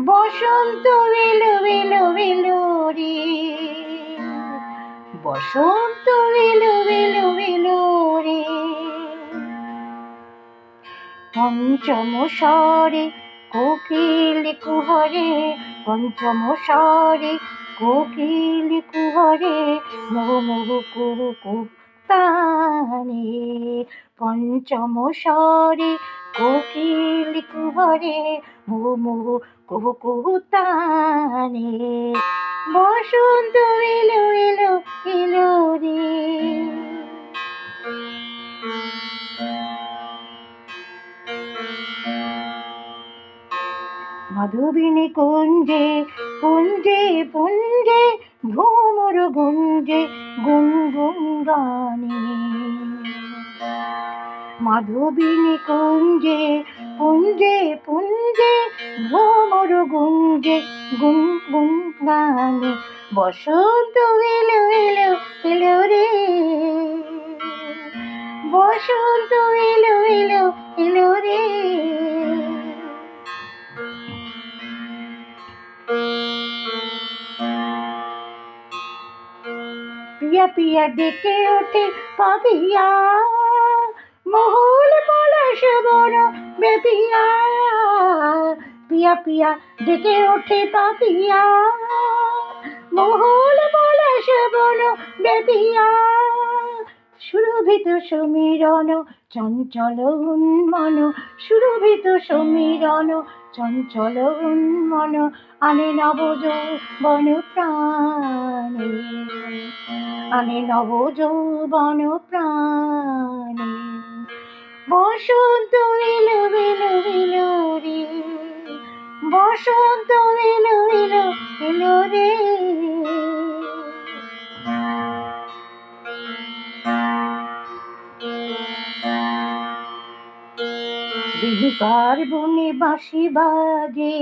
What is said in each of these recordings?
বসন্ত এলো এলো এলো রে, বসন্ত এলো এলো এলো রে। পঞ্চম স্বরে কোকিল কুহরে, পঞ্চম স্বরে কোকিল কুহরে, মোহ কুহু কুহু তানে। পঞ্চম স্বরে কোকিল কুহরে, মোহ কুহু কুহু তানে। বসন্ত এলো এলো এলো রে। মাধবিনী কুঞ্জে কুঞ্জে পুঞ্জে, ভ্রমর গুঞ্জে গুনগুন গানে। মাধবিনী কুঞ্জে পুঞ্জে পুঞ্জে, ভ্রমর গুঞ্জে গুনগুন গানে। বসন্ত এলো এলো এলো রে, বসন্ত এলো এলো এলো রে। পিয়া পিয়া ডেকে ওঠে পাপিয়া, মহুল পলাশ বন বেপিয়া। পিয়া পিয়া ডেকে ওঠে পাপিয়া, মহুল পলাশ বন বেপিয়া। সুরভিত সমীরণ চঞ্চল উন্মন, সুরভিত সমীরণ চঞ্চল উন্মন, আনে নব যৌবন প্রাণে, আনে নব যৌবন প্রাণে। বসন্ত এলো এলো এলো রে, বসন্ত এলো এলো এলো রে। বিহুকার বনে বাঁশি বাজে,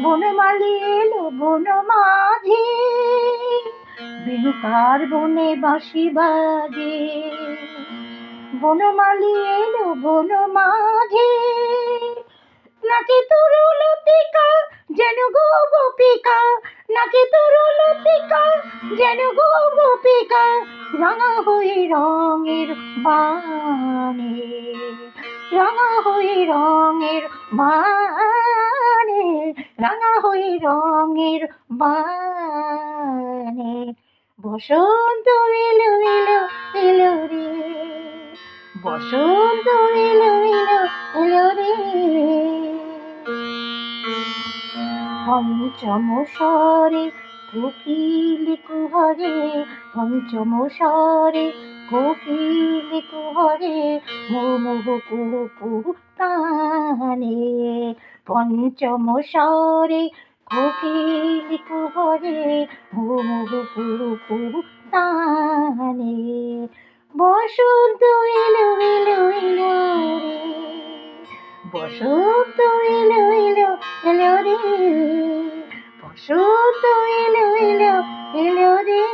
বনমালী এলো বন মাঝে। বিহুকার বনে বাঁশি বাজে, বনমালী এলো বন মাঝে। নাকি তরুলতিকা যেন গো গোপিকা, নাকি তরুলতিকা যেন গো গোপিকা, রাঙা হয়ে রঙের বানে, রাঙা হয়ে রঙের বানে, রাঙা হয়ে রঙের বানে। বসন্ত এলো এলো এলো রে, বসন্ত এলো এলো এলো রে। পঞ্চম স্বরে কোকিল কুহরে, পঞ্চম স্বরে কোকিল কুহরে, মোহ কুহু কুহু তানে। পঞ্চম স্বরে কোকিল কুহরে, মোহ কুহু কুহু তানে। বসন্ত এলো এলো এলো রে, বসন্ত এলো এলো এলো রে, বসন্ত এলো এলো এলো রে।